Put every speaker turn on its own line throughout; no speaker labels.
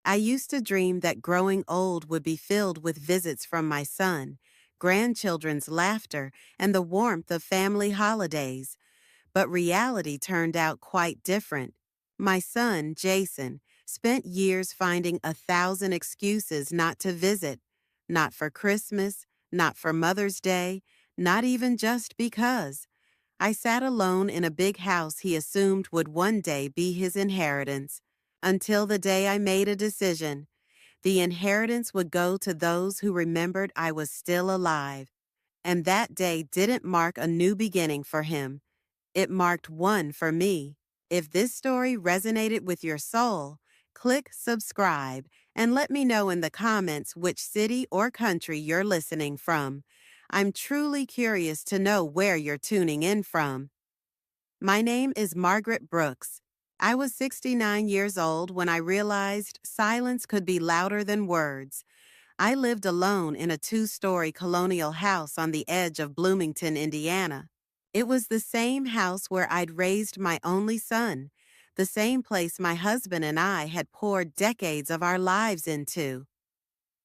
I used to dream that growing old would be filled with visits from my son, grandchildren's laughter, and the warmth of family holidays. But reality turned out quite different. My son, Jason, spent years finding 1,000 excuses not to visit, not for Christmas, not for Mother's Day, not even just because. I sat alone in a big house he assumed would one day be his inheritance, until the day I made a decision. The inheritance would go to those who remembered I was still alive, and that day didn't mark a new beginning for him. It marked one for me. If this story resonated with your soul, click subscribe and let me know in the comments which city or country you're listening from. I'm truly curious to know where you're tuning in from. My name is Margaret Brooks. I was 69 years old when I realized silence could be louder than words. I lived alone in a two-story colonial house on the edge of Bloomington, Indiana. It was the same house where I'd raised my only son, the same place my husband and I had poured decades of our lives into.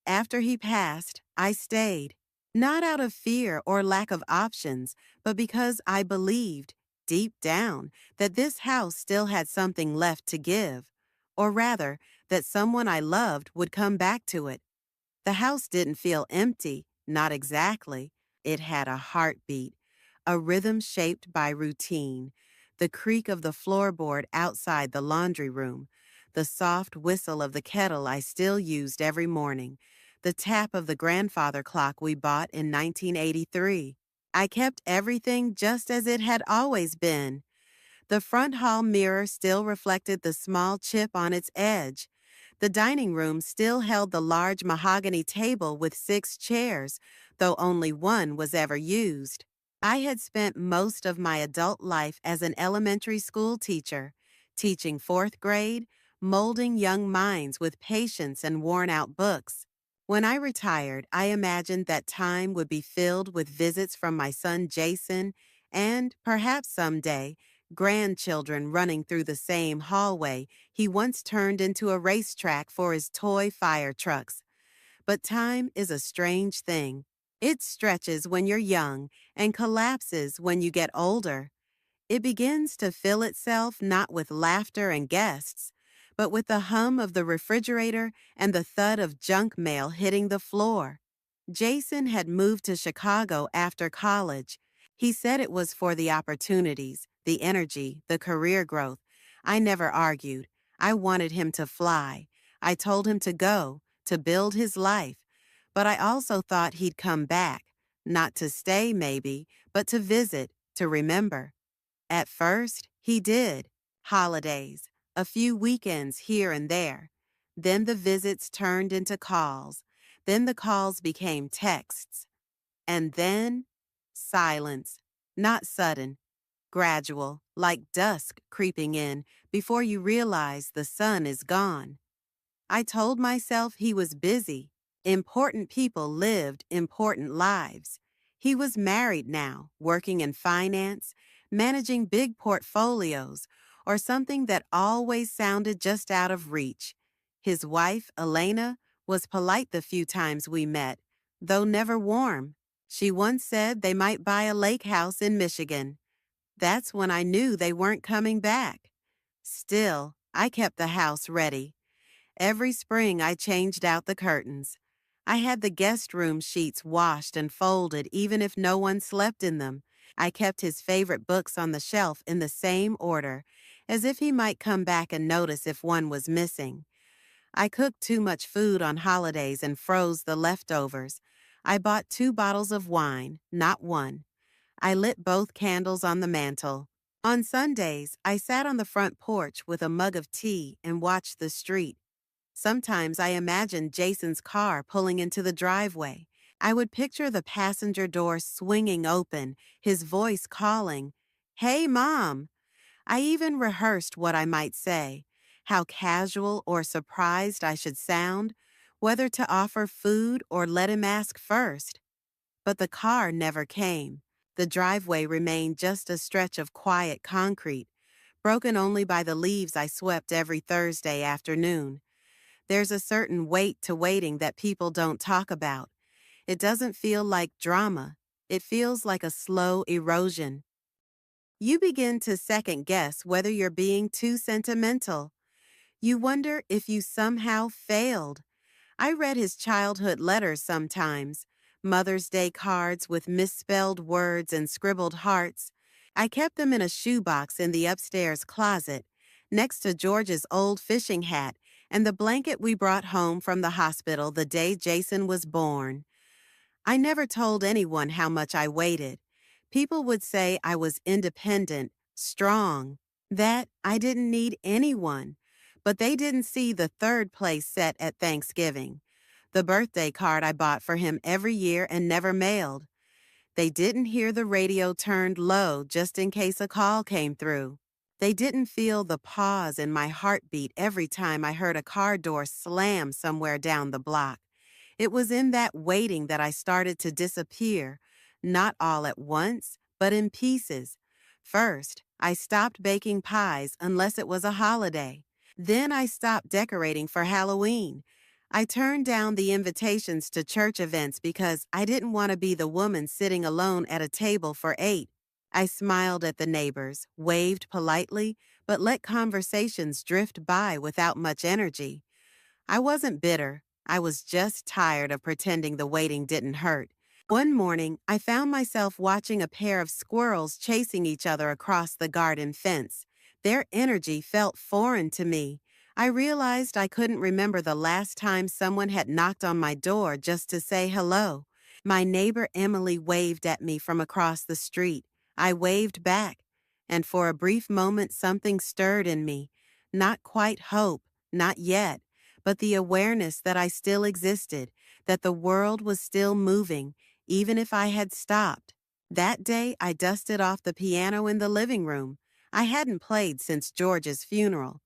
After he passed, I stayed, not out of fear or lack of options, but because I believed, deep down, that this house still had something left to give, or rather, that someone I loved would come back to it. The house didn't feel empty, not exactly. It had a heartbeat, a rhythm shaped by routine, the creak of the floorboard outside the laundry room, the soft whistle of the kettle I still used every morning, the tap of the grandfather clock we bought in 1983. I kept everything just as it had always been. The front hall mirror still reflected the small chip on its edge. The dining room still held the large mahogany table with 6 chairs, though only one was ever used. I had spent most of my adult life as an elementary school teacher, teaching 4th grade, molding young minds with patience and worn-out books. When I retired, I imagined that time would be filled with visits from my son Jason and, perhaps someday, grandchildren running through the same hallway he once turned into a racetrack for his toy fire trucks. But time is a strange thing. It stretches when you're young and collapses when you get older. It begins to fill itself not with laughter and guests, but with the hum of the refrigerator and the thud of junk mail hitting the floor. Jason had moved to Chicago after college. He said it was for the opportunities, the energy, the career growth. I never argued. I wanted him to fly. I told him to go, to build his life. But I also thought he'd come back, not to stay maybe, but to visit, to remember. At first, he did. Holidays, a few weekends here and there. Then the visits turned into calls. Then the calls became texts. And then, silence. Not sudden, gradual, like dusk creeping in before you realize the sun is gone. I told myself he was busy. Important people lived important lives. He was married now, working in finance, managing big portfolios, or something that always sounded just out of reach. His wife, Elena, was polite the few times we met, though never warm. She once said they might buy a lake house in Michigan. That's when I knew they weren't coming back. Still, I kept the house ready. Every spring I changed out the curtains. I had the guest room sheets washed and folded even if no one slept in them. I kept his favorite books on the shelf in the same order, as if he might come back and notice if one was missing. I cooked too much food on holidays and froze the leftovers. I bought 2 bottles of wine, not one. I lit both candles on the mantel. On Sundays, I sat on the front porch with a mug of tea and watched the street. Sometimes I imagined Jason's car pulling into the driveway. I would picture the passenger door swinging open, his voice calling, "Hey, Mom!" I even rehearsed what I might say, how casual or surprised I should sound, whether to offer food or let him ask first. But the car never came. The driveway remained just a stretch of quiet concrete, broken only by the leaves I swept every Thursday afternoon. There's a certain weight to waiting that people don't talk about. It doesn't feel like drama. It feels like a slow erosion. You begin to second guess whether you're being too sentimental. You wonder if you somehow failed. I read his childhood letters sometimes, Mother's Day cards with misspelled words and scribbled hearts. I kept them in a shoebox in the upstairs closet, next to George's old fishing hat and the blanket we brought home from the hospital the day Jason was born. I never told anyone how much I waited. People would say I was independent, strong, that I didn't need anyone. But they didn't see the third place set at Thanksgiving, the birthday card I bought for him every year and never mailed. They didn't hear the radio turned low just in case a call came through. They didn't feel the pause in my heartbeat every time I heard a car door slam somewhere down the block. It was in that waiting that I started to disappear, not all at once, but in pieces. First, I stopped baking pies unless it was a holiday. Then I stopped decorating for Halloween. I turned down the invitations to church events because I didn't want to be the woman sitting alone at a table for 8. I smiled at the neighbors, waved politely, but let conversations drift by without much energy. I wasn't bitter. I was just tired of pretending the waiting didn't hurt. One morning, I found myself watching a pair of squirrels chasing each other across the garden fence. Their energy felt foreign to me. I realized I couldn't remember the last time someone had knocked on my door just to say hello. My neighbor Emily waved at me from across the street. I waved back, and for a brief moment something stirred in me. Not quite hope, not yet, but the awareness that I still existed, that the world was still moving, even if I had stopped. That day, I dusted off the piano in the living room. I hadn't played since George's funeral.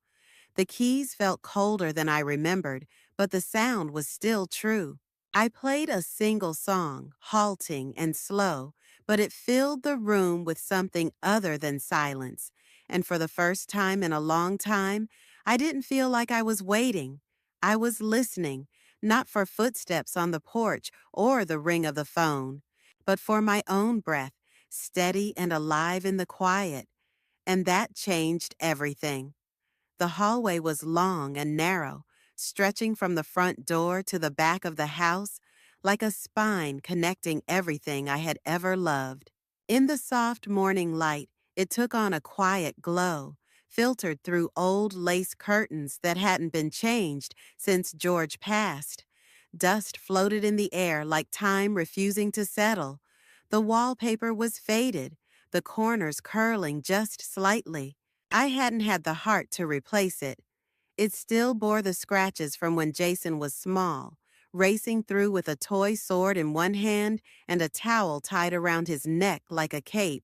The keys felt colder than I remembered, but the sound was still true. I played a single song, halting and slow, but it filled the room with something other than silence. And for the first time in a long time, I didn't feel like I was waiting. I was listening, not for footsteps on the porch or the ring of the phone, but for my own breath, steady and alive in the quiet. And that changed everything. The hallway was long and narrow, stretching from the front door to the back of the house, like a spine connecting everything I had ever loved. In the soft morning light, it took on a quiet glow, filtered through old lace curtains that hadn't been changed since George passed. Dust floated in the air like time refusing to settle. The wallpaper was faded, the corners curling just slightly. I hadn't had the heart to replace it. It still bore the scratches from when Jason was small, racing through with a toy sword in one hand and a towel tied around his neck like a cape.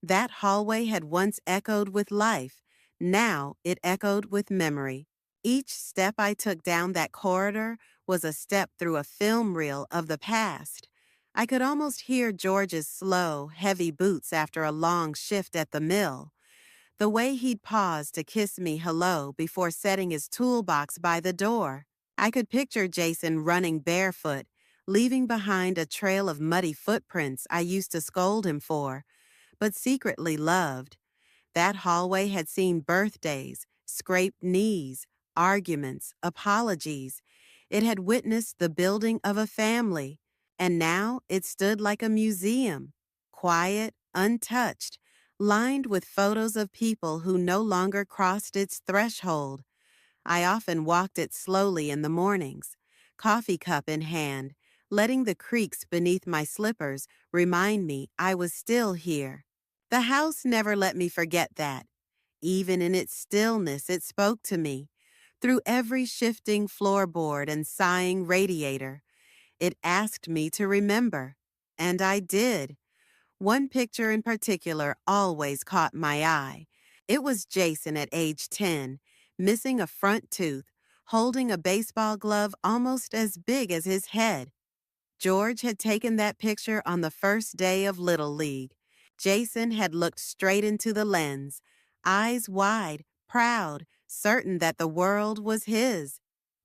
That hallway had once echoed with life. Now it echoed with memory. Each step I took down that corridor was a step through a film reel of the past. I could almost hear George's slow, heavy boots after a long shift at the mill. The way he'd pause to kiss me hello before setting his toolbox by the door. I could picture Jason running barefoot, leaving behind a trail of muddy footprints I used to scold him for, but secretly loved. That hallway had seen birthdays, scraped knees, arguments, apologies. It had witnessed the building of a family, and now it stood like a museum, quiet, untouched, lined with photos of people who no longer crossed its threshold. I often walked it slowly in the mornings, coffee cup in hand, letting the creaks beneath my slippers remind me I was still here. The house never let me forget that. Even in its stillness, it spoke to me. Through every shifting floorboard and sighing radiator, it asked me to remember. And I did. One picture in particular always caught my eye. It was Jason at age 10, missing a front tooth, holding a baseball glove almost as big as his head. George had taken that picture on the first day of Little League. Jason had looked straight into the lens, eyes wide, proud, certain that the world was his.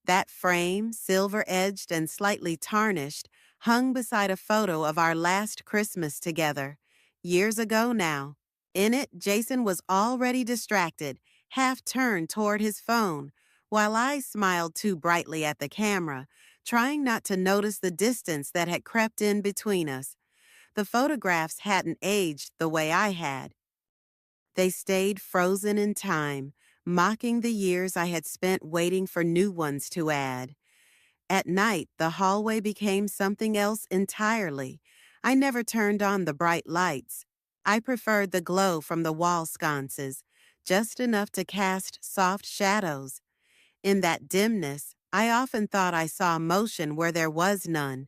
That frame, silver-edged and slightly tarnished, hung beside a photo of our last Christmas together. Years ago now. In it, Jason was already distracted, half turned toward his phone, while I smiled too brightly at the camera, trying not to notice the distance that had crept in between us. The photographs hadn't aged the way I had. They stayed frozen in time, mocking the years I had spent waiting for new ones to add. At night, the hallway became something else entirely. I never turned on the bright lights. I preferred the glow from the wall sconces, just enough to cast soft shadows. In that dimness, I often thought I saw motion where there was none,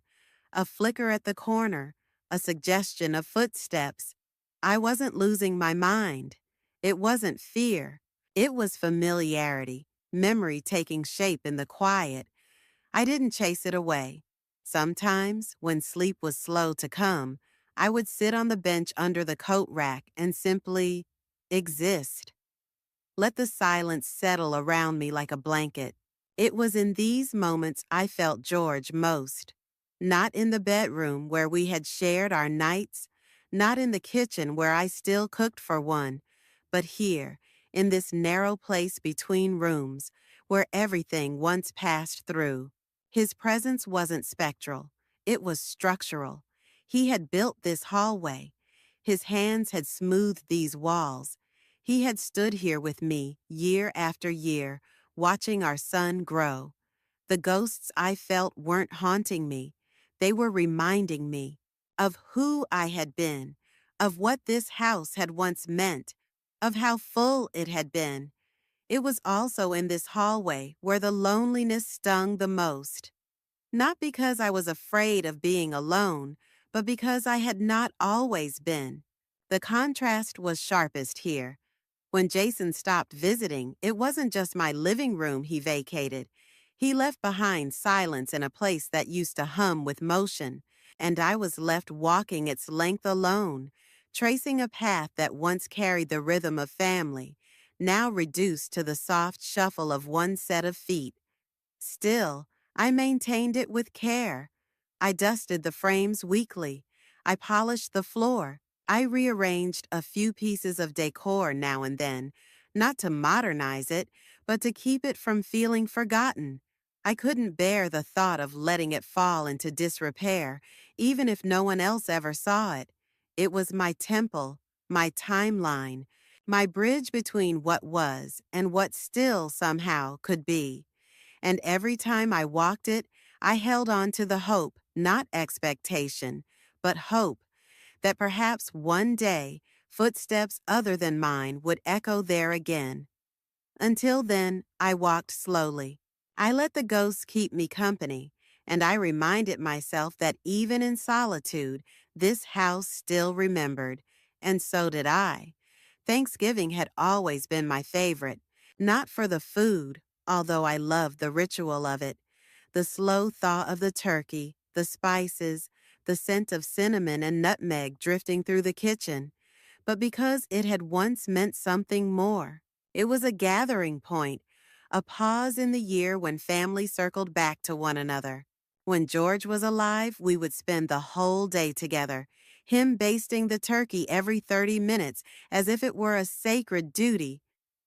a flicker at the corner, a suggestion of footsteps. I wasn't losing my mind. It wasn't fear. It was familiarity, memory taking shape in the quiet. I didn't chase it away. Sometimes, when sleep was slow to come, I would sit on the bench under the coat rack and simply exist. Let the silence settle around me like a blanket. It was in these moments I felt George most. Not in the bedroom where we had shared our nights, not in the kitchen where I still cooked for one, but here, in this narrow place between rooms, where everything once passed through. His presence wasn't spectral. It was structural. He had built this hallway. His hands had smoothed these walls. He had stood here with me year after year, watching our son grow. The ghosts I felt weren't haunting me. They were reminding me of who I had been, of what this house had once meant, of how full it had been. It was also in this hallway where the loneliness stung the most. Not because I was afraid of being alone, but because I had not always been. The contrast was sharpest here. When Jason stopped visiting, it wasn't just my living room he vacated. He left behind silence in a place that used to hum with motion, and I was left walking its length alone, tracing a path that once carried the rhythm of family, now reduced to the soft shuffle of one set of feet. Still, I maintained it with care. I dusted the frames weekly. I polished the floor. I rearranged a few pieces of decor now and then, not to modernize it, but to keep it from feeling forgotten. I couldn't bear the thought of letting it fall into disrepair, even if no one else ever saw it. It was my temple, my timeline, my bridge between what was and what still somehow could be. And every time I walked it, I held on to the hope, not expectation, but hope that perhaps one day footsteps other than mine would echo there again. Until then, I walked slowly. I let the ghosts keep me company, and I reminded myself that even in solitude, this house still remembered, and so did I. Thanksgiving had always been my favorite, not for the food, although I loved the ritual of it, the slow thaw of the turkey, the spices, the scent of cinnamon and nutmeg drifting through the kitchen, but because it had once meant something more. It was a gathering point, a pause in the year when family circled back to one another. When George was alive, we would spend the whole day together, him basting the turkey every 30 minutes as if it were a sacred duty,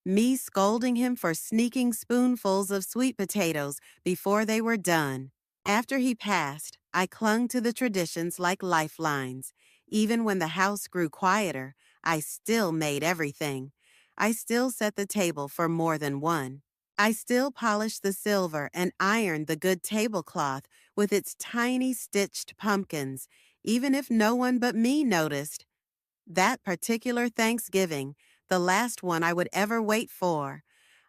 me scolding him for sneaking spoonfuls of sweet potatoes before they were done. After he passed, I clung to the traditions like lifelines. Even when the house grew quieter, I still made everything. I still set the table for more than one. I still polished the silver and ironed the good tablecloth with its tiny stitched pumpkins, even if no one but me noticed. That particular Thanksgiving, the last one I would ever wait for,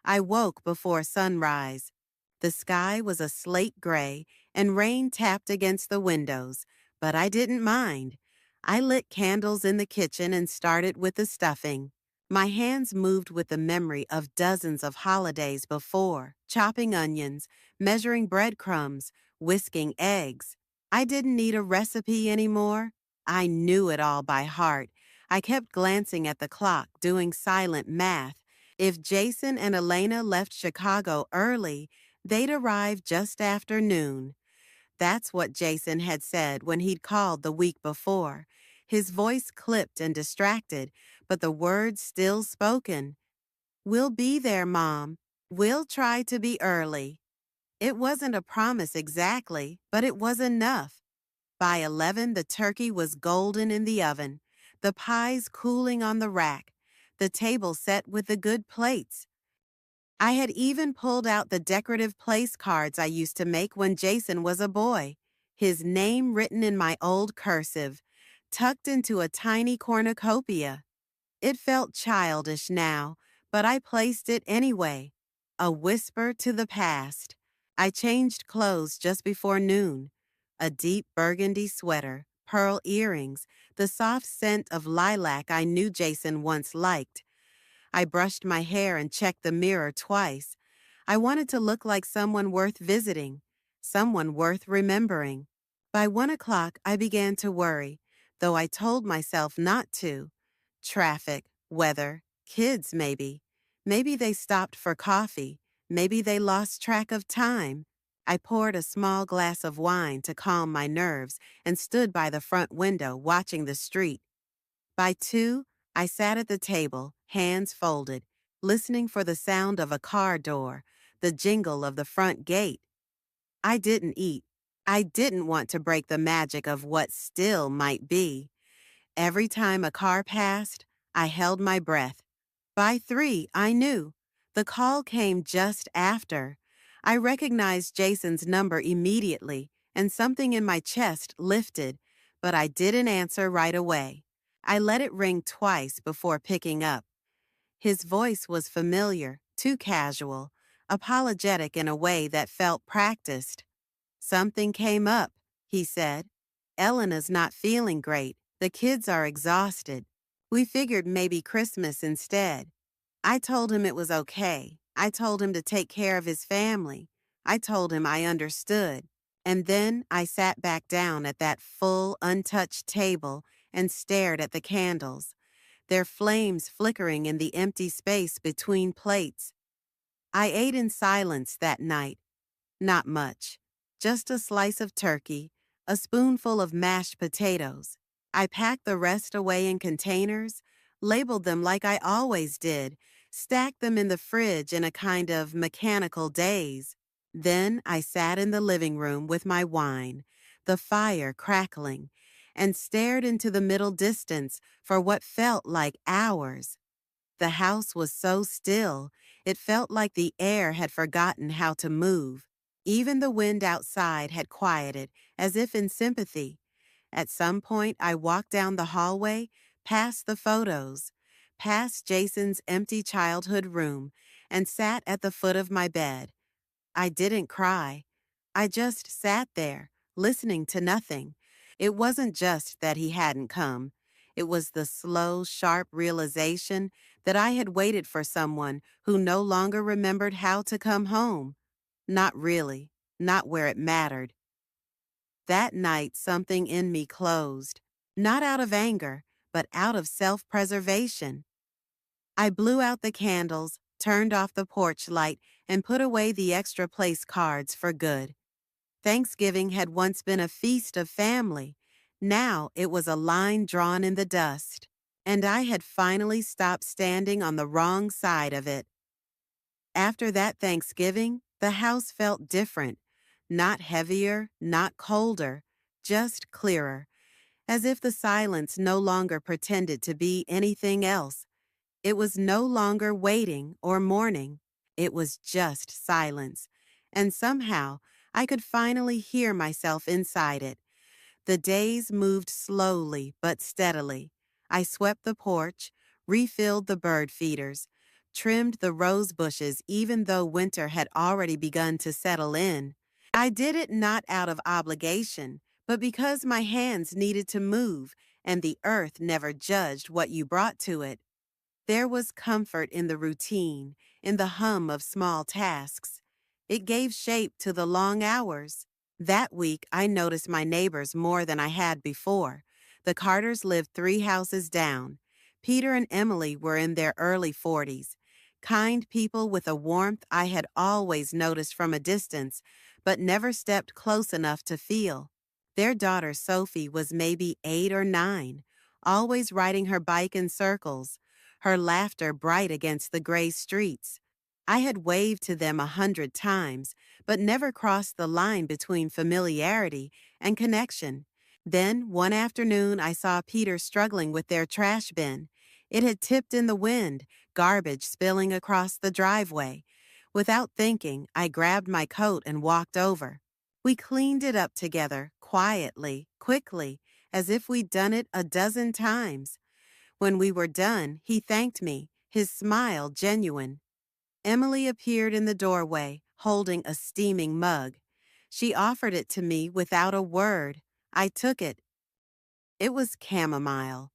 I woke before sunrise. The sky was a slate gray and rain tapped against the windows, but I didn't mind. I lit candles in the kitchen and started with the stuffing. My hands moved with the memory of dozens of holidays before, chopping onions, measuring breadcrumbs, whisking eggs. I didn't need a recipe anymore. I knew it all by heart. I kept glancing at the clock, doing silent math. If Jason and Elena left Chicago early, They'd arrive just after noon. That's what Jason had said when he'd called the week before. His voice clipped and distracted, but the words still spoken. "We'll be there, Mom. We'll try to be early." It wasn't a promise exactly, but it was enough. By 11, the turkey was golden in the oven, the pies cooling on the rack, the table set with the good plates. I had even pulled out the decorative place cards I used to make when Jason was a boy, his name written in my old cursive, tucked into a tiny cornucopia. It felt childish now, but I placed it anyway, a whisper to the past. I changed clothes just before noon, a deep burgundy sweater, pearl earrings, the soft scent of lilac I knew Jason once liked. I brushed my hair and checked the mirror twice. I wanted to look like someone worth visiting, someone worth remembering. By 1 o'clock, I began to worry, though I told myself not to. Traffic, weather, kids maybe. Maybe they stopped for coffee. Maybe they lost track of time. I poured a small glass of wine to calm my nerves and stood by the front window watching the street. By 2, I sat at the table, hands folded, listening for the sound of a car door, the jingle of the front gate. I didn't eat. I didn't want to break the magic of what still might be. Every time a car passed, I held my breath. By 3, I knew. The call came just after. I recognized Jason's number immediately, and something in my chest lifted, but I didn't answer right away. I let it ring twice before picking up. His voice was familiar, too casual, apologetic in a way that felt practiced. "Something came up," he said. "Elena's not feeling great. The kids are exhausted. We figured maybe Christmas instead." I told him it was okay. I told him to take care of his family. I told him I understood. And then I sat back down at that full, untouched table and stared at the candles, their flames flickering in the empty space between plates. I ate in silence that night. Not much. Just a slice of turkey, a spoonful of mashed potatoes. I packed the rest away in containers, labeled them like I always did, stacked them in the fridge in a kind of mechanical daze. Then I sat in the living room with my wine, the fire crackling, and stared into the middle distance for what felt like hours. The house was so still, it felt like the air had forgotten how to move. Even the wind outside had quieted, as if in sympathy. At some point, I walked down the hallway, past the photos, past Jason's empty childhood room, and sat at the foot of my bed. I didn't cry. I just sat there, listening to nothing. It wasn't just that he hadn't come. It was the slow, sharp realization that I had waited for someone who no longer remembered how to come home. Not really, not where it mattered. That night, something in me closed, not out of anger, but out of self-preservation. I blew out the candles, turned off the porch light, and put away the extra place cards for good. Thanksgiving had once been a feast of family. Now it was a line drawn in the dust, and I had finally stopped standing on the wrong side of it. After that Thanksgiving, the house felt different, not heavier, not colder, just clearer, as if the silence no longer pretended to be anything else. It was no longer waiting or mourning. It was just silence, and somehow I could finally hear myself inside it. The days moved slowly but steadily. I swept the porch, refilled the bird feeders, trimmed the rose bushes even though winter had already begun to settle in. I did it not out of obligation, but because my hands needed to move and the earth never judged what you brought to it. There was comfort in the routine, in the hum of small tasks. It gave shape to the long hours. That week, I noticed my neighbors more than I had before. The Carters lived 3 houses down. Peter and Emily were in their early 40s. kind people with a warmth I had always noticed from a distance, but never stepped close enough to feel. Their daughter Sophie was maybe 8 or 9, always riding her bike in circles, her laughter bright against the gray streets. I had waved to them 100 times, but never crossed the line between familiarity and connection. Then, one afternoon, I saw Peter struggling with their trash bin. It had tipped in the wind, garbage spilling across the driveway. Without thinking, I grabbed my coat and walked over. We cleaned it up together, quietly, quickly, as if we'd done it a dozen times. When we were done, he thanked me, his smile genuine. Emily appeared in the doorway, holding a steaming mug. She offered it to me without a word. I took it. It was chamomile.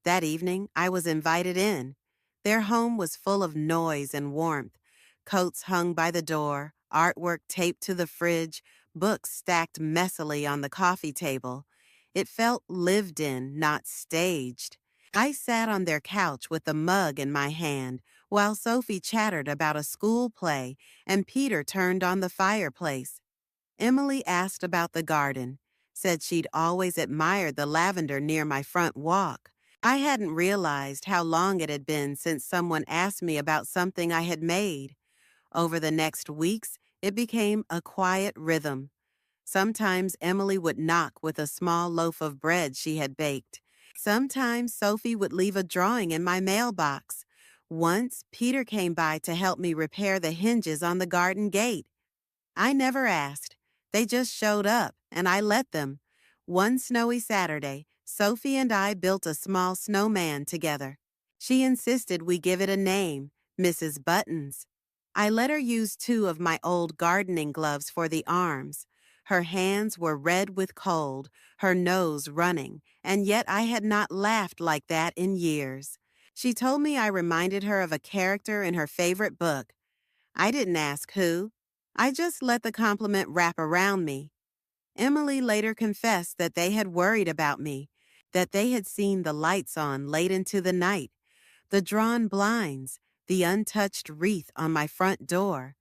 That evening, I was invited in. Their home was full of noise and warmth. Coats hung by the door, artwork taped to the fridge, books stacked messily on the coffee table. It felt lived in, not staged. I sat on their couch with the mug in my hand, while Sophie chattered about a school play and Peter turned on the fireplace. Emily asked about the garden, said she'd always admired the lavender near my front walk. I hadn't realized how long it had been since someone asked me about something I had made. Over the next weeks, it became a quiet rhythm. Sometimes Emily would knock with a small loaf of bread she had baked. Sometimes Sophie would leave a drawing in my mailbox. Once, Peter came by to help me repair the hinges on the garden gate. I never asked. They just showed up, and I let them. One snowy Saturday, Sophie and I built a small snowman together. She insisted we give it a name, Mrs. Buttons. I let her use 2 of my old gardening gloves for the arms. Her hands were red with cold, her nose running, and yet I had not laughed like that in years. She told me I reminded her of a character in her favorite book. I didn't ask who. I just let the compliment wrap around me. Emily later confessed that they had worried about me, that they had seen the lights on late into the night, the drawn blinds, the untouched wreath on my front door.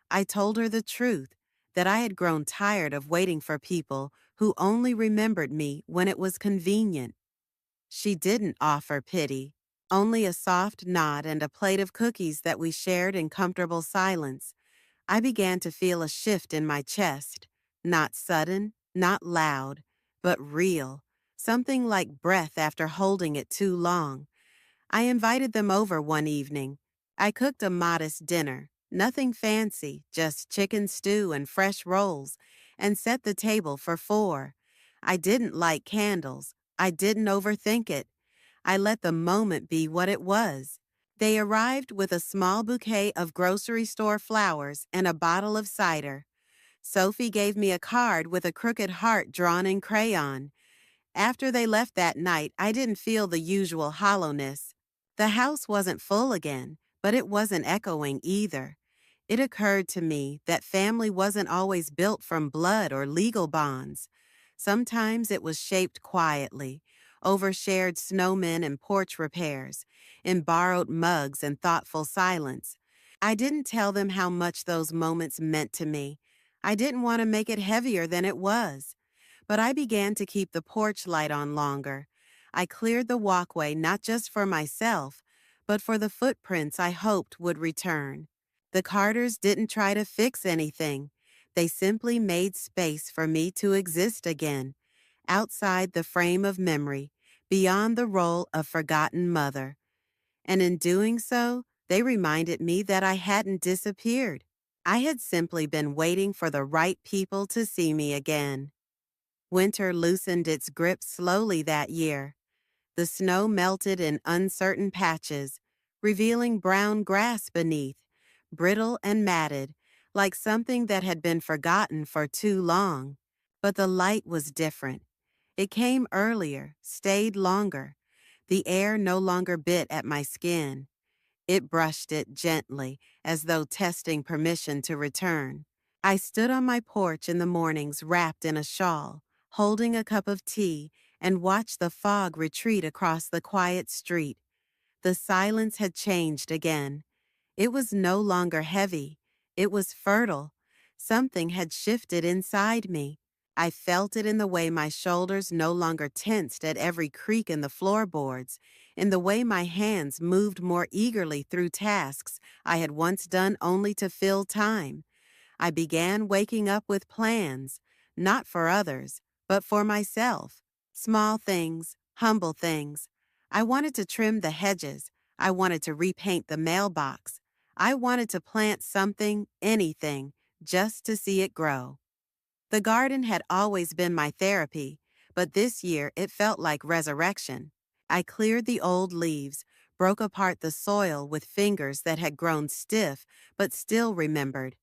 I told her the truth, that I had grown tired of waiting for people who only remembered me when it was convenient. She didn't offer pity, only a soft nod and a plate of cookies that we shared in comfortable silence. I began to feel a shift in my chest, not sudden, not loud, but real, something like breath after holding it too long. I invited them over one evening. I cooked a modest dinner, nothing fancy, just chicken stew and fresh rolls, and set the table for 4. I didn't light candles. I didn't overthink it. I let the moment be what it was. They arrived with a small bouquet of grocery store flowers and a bottle of cider. Sophie gave me a card with a crooked heart drawn in crayon. After they left that night, I didn't feel the usual hollowness. The house wasn't full again, but it wasn't echoing either. It occurred to me that family wasn't always built from blood or legal bonds. Sometimes it was shaped quietly, over shared snowmen and porch repairs, in borrowed mugs and thoughtful silence. I didn't tell them how much those moments meant to me. I didn't want to make it heavier than it was. But I began to keep the porch light on longer. I cleared the walkway not just for myself, but for the footprints I hoped would return. The Carters didn't try to fix anything. They simply made space for me to exist again, outside the frame of memory, beyond the role of forgotten mother. And in doing so, they reminded me that I hadn't disappeared. I had simply been waiting for the right people to see me again. Winter loosened its grip slowly that year. The snow melted in uncertain patches, revealing brown grass beneath, brittle and matted, like something that had been forgotten for too long. But the light was different. It came earlier, stayed longer. The air no longer bit at my skin. It brushed it gently, as though testing permission to return. I stood on my porch in the mornings wrapped in a shawl, holding a cup of tea, and watched the fog retreat across the quiet street. The silence had changed again. It was no longer heavy. It was fertile. Something had shifted inside me. I felt it in the way my shoulders no longer tensed at every creak in the floorboards, in the way my hands moved more eagerly through tasks I had once done only to fill time. I began waking up with plans, not for others, but for myself. Small things, humble things. I wanted to trim the hedges. I wanted to repaint the mailbox. I wanted to plant something, anything, just to see it grow. The garden had always been my therapy, but this year it felt like resurrection. I cleared the old leaves, broke apart the soil with fingers that had grown stiff but still remembered.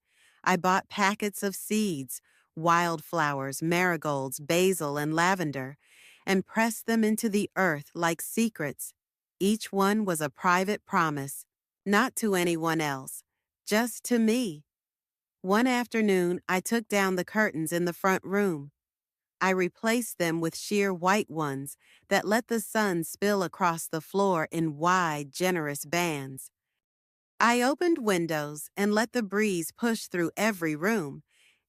I bought packets of seeds, wildflowers, marigolds, basil, and lavender, and pressed them into the earth like secrets. Each one was a private promise, not to anyone else, just to me. One afternoon, I took down the curtains in the front room. I replaced them with sheer white ones that let the sun spill across the floor in wide, generous bands. I opened windows and let the breeze push through every room.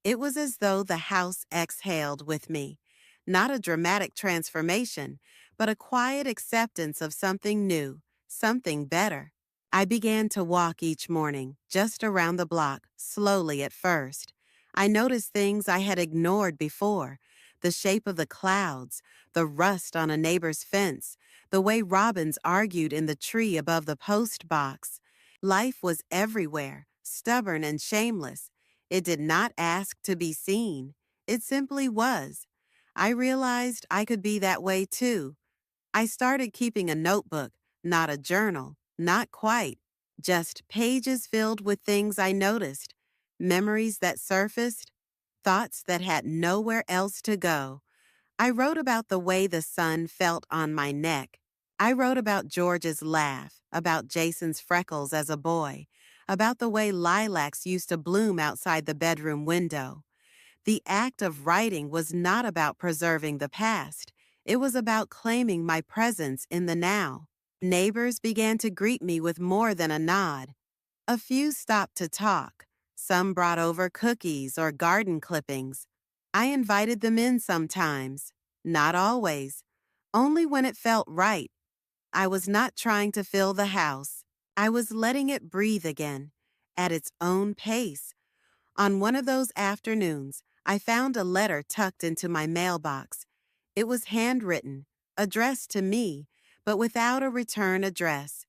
It was as though the house exhaled with me. Not a dramatic transformation, but a quiet acceptance of something new, something better. I began to walk each morning, just around the block, slowly at first. I noticed things I had ignored before: the shape of the clouds, the rust on a neighbor's fence, the way robins argued in the tree above the post box. Life was everywhere, stubborn and shameless. It did not ask to be seen. It simply was. I realized I could be that way too. I started keeping a notebook, not a journal, not quite, just pages filled with things I noticed, memories that surfaced, thoughts that had nowhere else to go. I wrote about the way the sun felt on my neck. I wrote about George's laugh, about Jason's freckles as a boy, about the way lilacs used to bloom outside the bedroom window. The act of writing was not about preserving the past. It was about claiming my presence in the now. Neighbors began to greet me with more than a nod. A few stopped to talk. Some brought over cookies or garden clippings. I invited them in sometimes, not always, only when it felt right. I was not trying to fill the house. I was letting it breathe again, at its own pace. On one of those afternoons, I found a letter tucked into my mailbox. It was handwritten, addressed to me, but without a return address.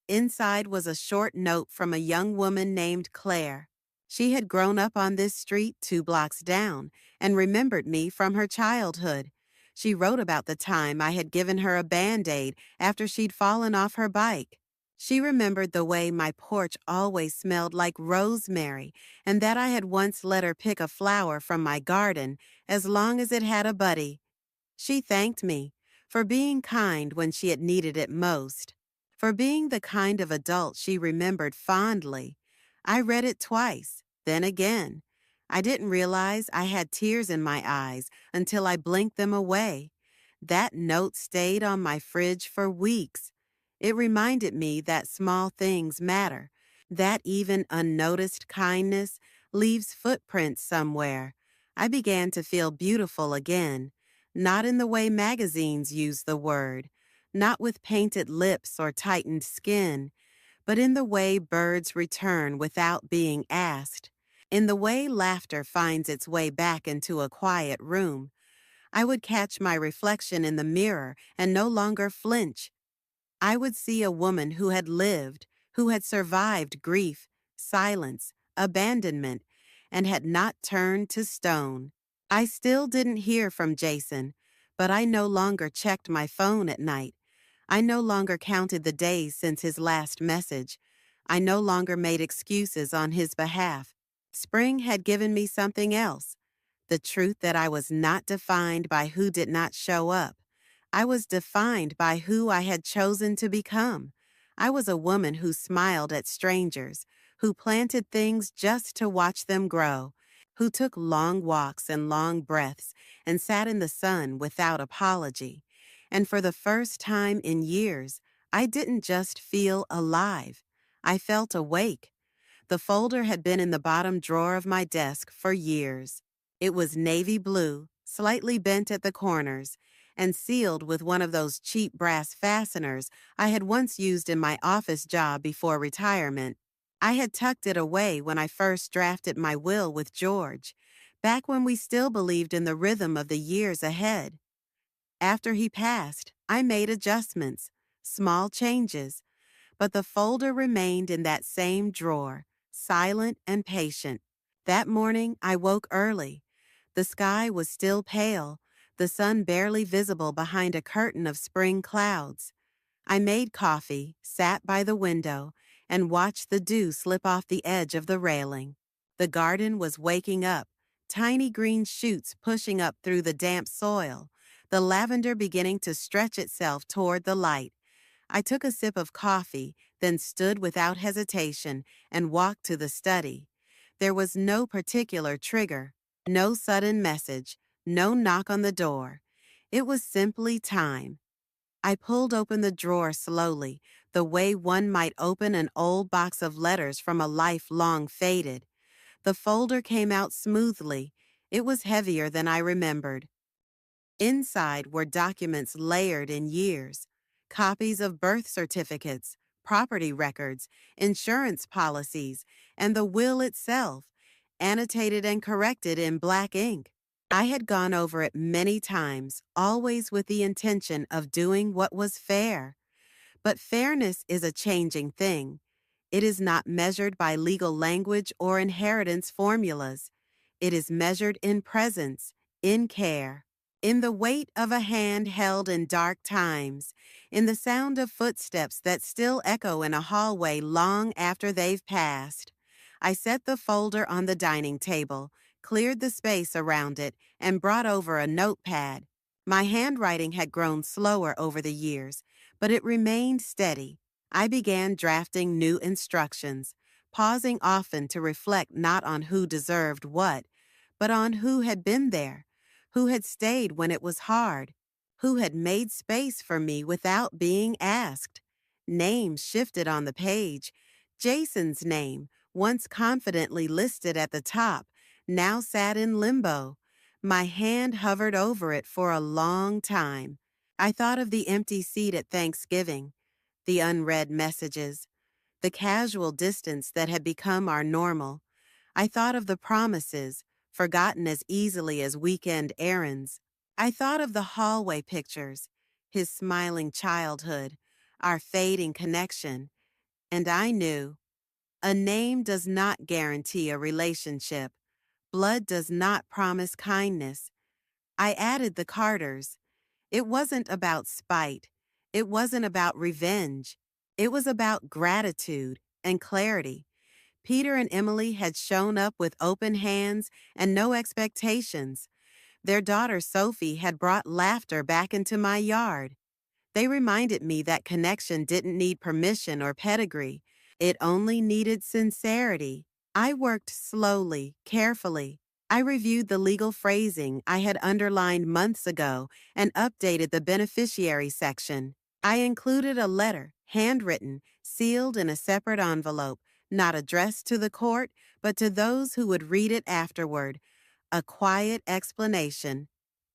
Inside was a short note from a young woman named Claire. She had grown up on this street 2 blocks down and remembered me from her childhood. She wrote about the time I had given her a Band-Aid after she'd fallen off her bike. She remembered the way my porch always smelled like rosemary and that I had once let her pick a flower from my garden as long as it had a buddy. She thanked me for being kind when she had needed it most, for being the kind of adult she remembered fondly. I read it twice, then again. I didn't realize I had tears in my eyes until I blinked them away. That note stayed on my fridge for weeks. It reminded me that small things matter, that even unnoticed kindness leaves footprints somewhere. I began to feel beautiful again. Not in the way magazines use the word, not with painted lips or tightened skin, but in the way birds return without being asked, in the way laughter finds its way back into a quiet room. I would catch my reflection in the mirror and no longer flinch. I would see a woman who had lived, who had survived grief, silence, abandonment, and had not turned to stone. I still didn't hear from Jason, but I no longer checked my phone at night. I no longer counted the days since his last message. I no longer made excuses on his behalf. Spring had given me something else: the truth that I was not defined by who did not show up. I was defined by who I had chosen to become. I was a woman who smiled at strangers, who planted things just to watch them grow, who took long walks and long breaths and sat in the sun without apology. And for the first time in years, I didn't just feel alive. I felt awake. The folder had been in the bottom drawer of my desk for years. It was navy blue, slightly bent at the corners, and sealed with one of those cheap brass fasteners I had once used in my office job before retirement. I had tucked it away when I first drafted my will with George, back when we still believed in the rhythm of the years ahead. After he passed, I made adjustments, small changes, but the folder remained in that same drawer, silent and patient. That morning, I woke early. The sky was still pale, the sun barely visible behind a curtain of spring clouds. I made coffee, sat by the window, and watched the dew slip off the edge of the railing. The garden was waking up, tiny green shoots pushing up through the damp soil, the lavender beginning to stretch itself toward the light. I took a sip of coffee, then stood without hesitation and walked to the study. There was no particular trigger, no sudden message, no knock on the door. It was simply time. I pulled open the drawer slowly, the way one might open an old box of letters from a life long faded. The folder came out smoothly. It was heavier than I remembered. Inside were documents layered in years, copies of birth certificates, property records, insurance policies, and the will itself, annotated and corrected in black ink. I had gone over it many times, always with the intention of doing what was fair. But fairness is a changing thing. It is not measured by legal language or inheritance formulas. It is measured in presence, in care, in the weight of a hand held in dark times, in the sound of footsteps that still echo in a hallway long after they've passed. I set the folder on the dining table, cleared the space around it, and brought over a notepad. My handwriting had grown slower over the years, but it remained steady. I began drafting new instructions, pausing often to reflect not on who deserved what, but on who had been there, who had stayed when it was hard, who had made space for me without being asked. Names shifted on the page. Jason's name, once confidently listed at the top, now sat in limbo. My hand hovered over it for a long time. I thought of the empty seat at Thanksgiving, the unread messages, the casual distance that had become our normal. I thought of the promises, forgotten as easily as weekend errands. I thought of the hallway pictures, his smiling childhood, our fading connection, and I knew a name does not guarantee a relationship. Blood does not promise kindness. I added the Carters. It wasn't about spite. It wasn't about revenge. It was about gratitude and clarity. Peter and Emily had shown up with open hands and no expectations. Their daughter Sophie had brought laughter back into my yard. They reminded me that connection didn't need permission or pedigree. It only needed sincerity. I worked slowly, carefully. I reviewed the legal phrasing I had underlined months ago and updated the beneficiary section. I included a letter, handwritten, sealed in a separate envelope, not addressed to the court, but to those who would read it afterward. A quiet explanation,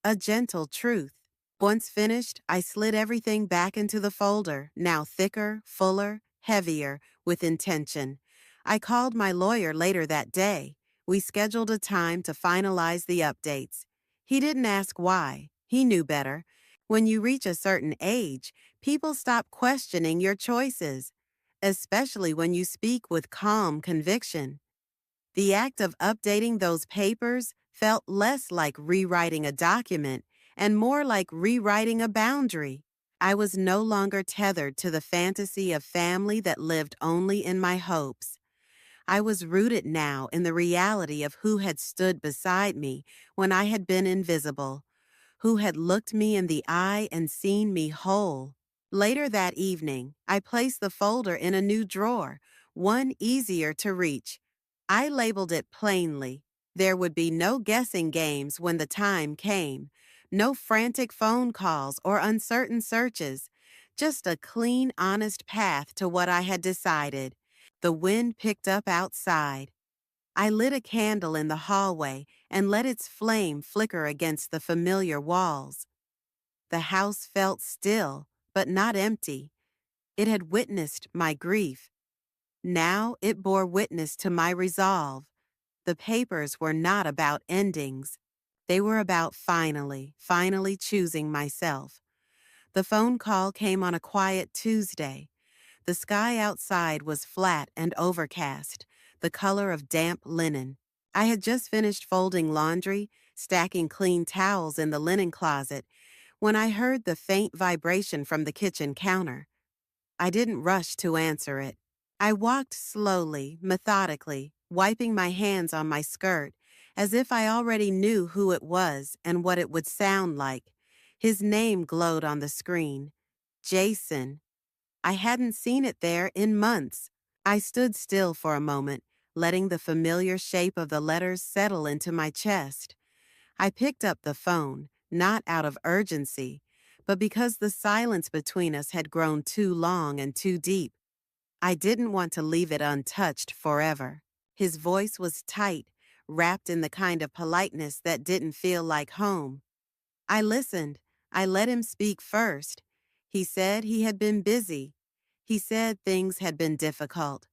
a gentle truth. Once finished, I slid everything back into the folder, now thicker, fuller, heavier, with intention. I called my lawyer later that day. We scheduled a time to finalize the updates. He didn't ask why. He knew better. When you reach a certain age, people stop questioning your choices, especially when you speak with calm conviction. The act of updating those papers felt less like rewriting a document and more like rewriting a boundary. I was no longer tethered to the fantasy of family that lived only in my hopes. I was rooted now in the reality of who had stood beside me when I had been invisible, who had looked me in the eye and seen me whole. Later that evening, I placed the folder in a new drawer, one easier to reach. I labeled it plainly. There would be no guessing games when the time came, no frantic phone calls or uncertain searches, just a clean, honest path to what I had decided. The wind picked up outside. I lit a candle in the hallway and let its flame flicker against the familiar walls. The house felt still, but not empty. It had witnessed my grief. Now it bore witness to my resolve. The papers were not about endings. They were about finally choosing myself. The phone call came on a quiet Tuesday. The sky outside was flat and overcast, the color of damp linen. I had just finished folding laundry, stacking clean towels in the linen closet, when I heard the faint vibration from the kitchen counter. I didn't rush to answer it. I walked slowly, methodically, wiping my hands on my skirt, as if I already knew who it was and what it would sound like. His name glowed on the screen. Jason. I hadn't seen it there in months. I stood still for a moment, letting the familiar shape of the letters settle into my chest. I picked up the phone, not out of urgency, but because the silence between us had grown too long and too deep. I didn't want to leave it untouched forever. His voice was tight, wrapped in the kind of politeness that didn't feel like home. I listened. I let him speak first. He said he had been busy. He said things had been difficult.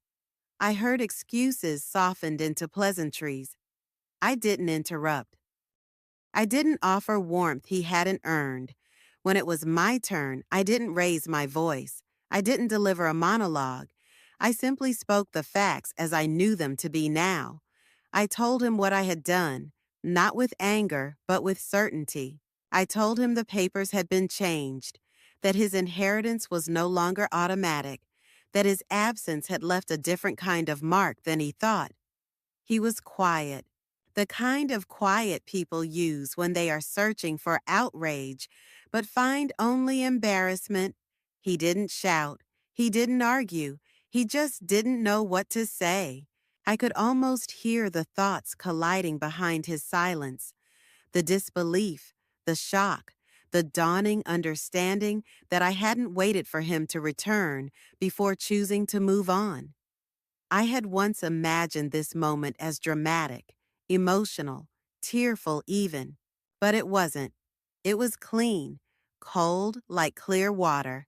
I heard excuses softened into pleasantries. I didn't interrupt. I didn't offer warmth he hadn't earned. When it was my turn, I didn't raise my voice. I didn't deliver a monologue. I simply spoke the facts as I knew them to be now. I told him what I had done, not with anger, but with certainty. I told him the papers had been changed, that his inheritance was no longer automatic, that his absence had left a different kind of mark than he thought. He was quiet, the kind of quiet people use when they are searching for outrage, but find only embarrassment. He didn't shout. He didn't argue. He just didn't know what to say. I could almost hear the thoughts colliding behind his silence. The disbelief, the shock, the dawning understanding that I hadn't waited for him to return before choosing to move on. I had once imagined this moment as dramatic, emotional, tearful even, but it wasn't. It was clean, cold like clear water.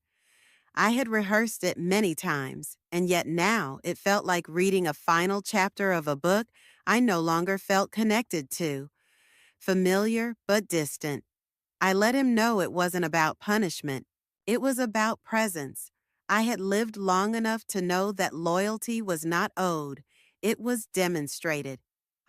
I had rehearsed it many times, and yet now it felt like reading a final chapter of a book I no longer felt connected to. Familiar but distant. I let him know it wasn't about punishment. It was about presence. I had lived long enough to know that loyalty was not owed. It was demonstrated.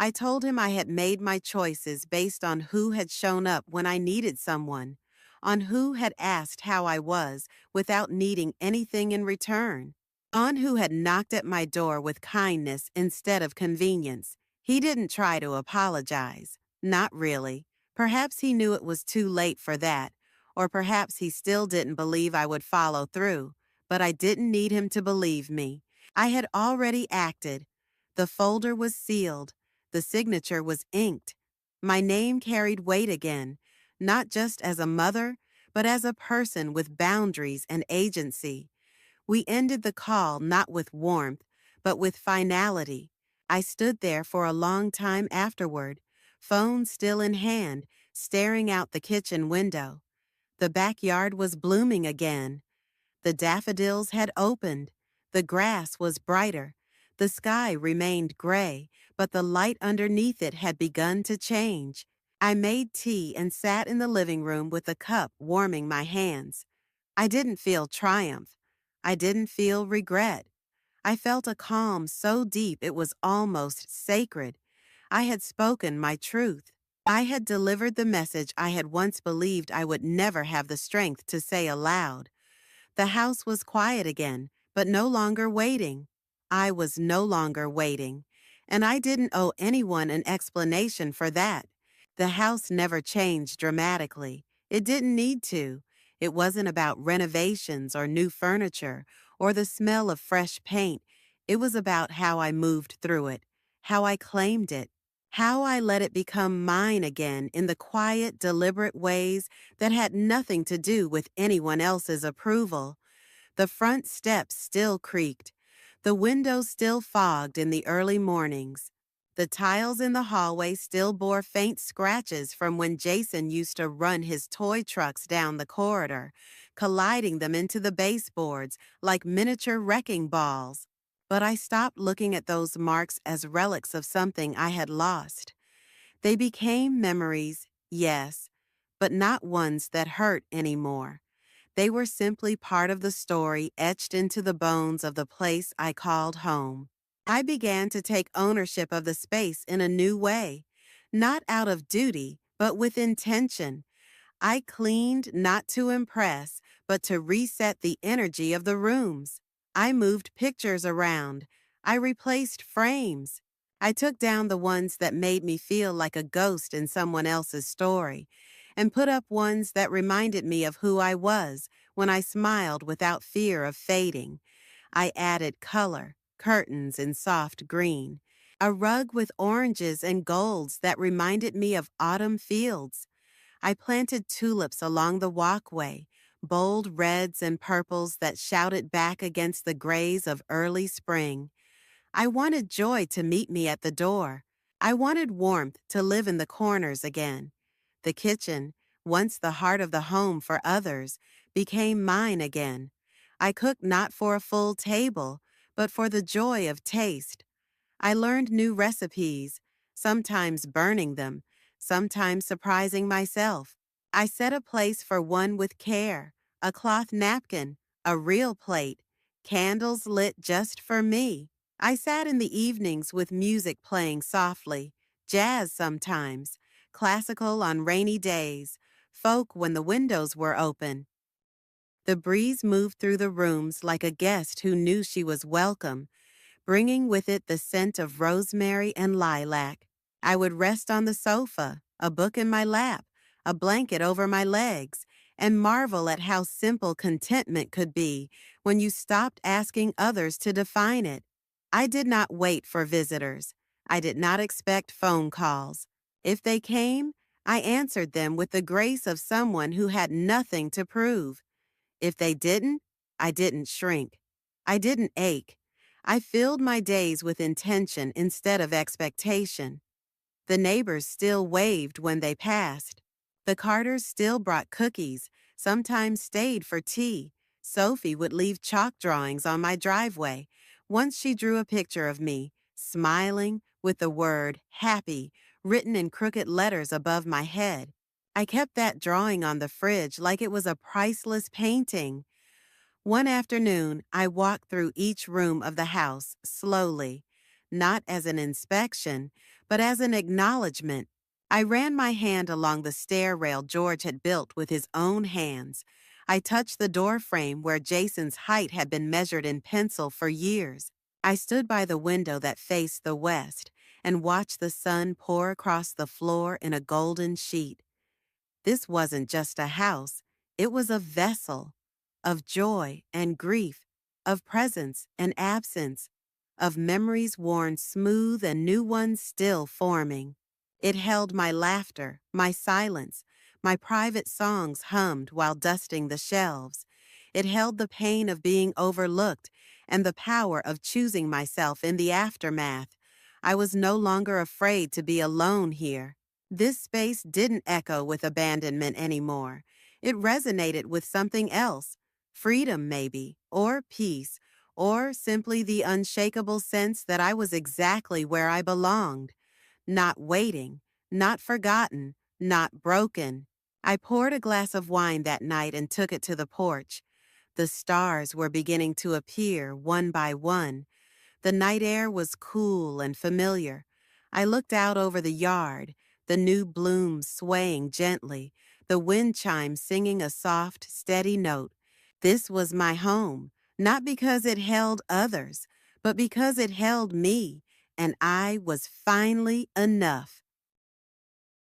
I told him I had made my choices based on who had shown up when I needed someone, on who had asked how I was without needing anything in return, on who had knocked at my door with kindness instead of convenience. He didn't try to apologize. Not really. Perhaps he knew it was too late for that, or perhaps he still didn't believe I would follow through, but I didn't need him to believe me. I had already acted. The folder was sealed. The signature was inked. My name carried weight again, not just as a mother, but as a person with boundaries and agency. We ended the call not with warmth, but with finality. I stood there for a long time afterward, phone still in hand, staring out the kitchen window. The backyard was blooming again. The daffodils had opened. The grass was brighter. The sky remained gray, but the light underneath it had begun to change. I made tea and sat in the living room with a cup warming my hands. I didn't feel triumph. I didn't feel regret. I felt a calm so deep it was almost sacred. I had spoken my truth. I had delivered the message I had once believed I would never have the strength to say aloud. The house was quiet again, but no longer waiting. I was no longer waiting, and I didn't owe anyone an explanation for that. The house never changed dramatically. It didn't need to. It wasn't about renovations or new furniture or the smell of fresh paint. It was about how I moved through it, how I claimed it, how I let it become mine again in the quiet, deliberate ways that had nothing to do with anyone else's approval. The front steps still creaked. The windows still fogged in the early mornings. The tiles in the hallway still bore faint scratches from when Jason used to run his toy trucks down the corridor, colliding them into the baseboards like miniature wrecking balls. But I stopped looking at those marks as relics of something I had lost. They became memories, yes, but not ones that hurt anymore. They were simply part of the story etched into the bones of the place I called home. I began to take ownership of the space in a new way, not out of duty, but with intention. I cleaned not to impress, but to reset the energy of the rooms. I moved pictures around. I replaced frames. I took down the ones that made me feel like a ghost in someone else's story, and put up ones that reminded me of who I was when I smiled without fear of fading. I added color, curtains in soft green, a rug with oranges and golds that reminded me of autumn fields. I planted tulips along the walkway, bold reds and purples that shouted back against the grays of early spring. I wanted joy to meet me at the door. I wanted warmth to live in the corners again. The kitchen, once the heart of the home for others, became mine again. I cooked not for a full table, but for the joy of taste. I learned new recipes, sometimes burning them, sometimes surprising myself. I set a place for one with care, a cloth napkin, a real plate, candles lit just for me. I sat in the evenings with music playing softly, jazz sometimes, classical on rainy days, folk when the windows were open. The breeze moved through the rooms like a guest who knew she was welcome, bringing with it the scent of rosemary and lilac. I would rest on the sofa, a book in my lap, a blanket over my legs, and marvel at how simple contentment could be when you stopped asking others to define it. I did not wait for visitors. I did not expect phone calls. If they came, I answered them with the grace of someone who had nothing to prove. If they didn't, I didn't shrink. I didn't ache. I filled my days with intention instead of expectation. The neighbors still waved when they passed. The Carters still brought cookies, sometimes stayed for tea. Sophie would leave chalk drawings on my driveway. Once she drew a picture of me, smiling, with the word happy written in crooked letters above my head. I kept that drawing on the fridge like it was a priceless painting. One afternoon, I walked through each room of the house slowly, not as an inspection, but as an acknowledgement. I ran my hand along the stair rail George had built with his own hands. I touched the door frame where Jason's height had been measured in pencil for years. I stood by the window that faced the west and watched the sun pour across the floor in a golden sheet. This wasn't just a house, it was a vessel of joy and grief, of presence and absence, of memories worn smooth and new ones still forming. It held my laughter, my silence, my private songs hummed while dusting the shelves. It held the pain of being overlooked and the power of choosing myself in the aftermath. I was no longer afraid to be alone here. This space didn't echo with abandonment anymore. It resonated with something else. Freedom, maybe, or peace, or simply the unshakable sense that I was exactly where I belonged. Not waiting, not forgotten, not broken. I poured a glass of wine that night and took it to the porch. The stars were beginning to appear one by one. The night air was cool and familiar. I looked out over the yard, the new blooms swaying gently, the wind chimes singing a soft, steady note. This was my home, not because it held others, but because it held me, and I was finally enough.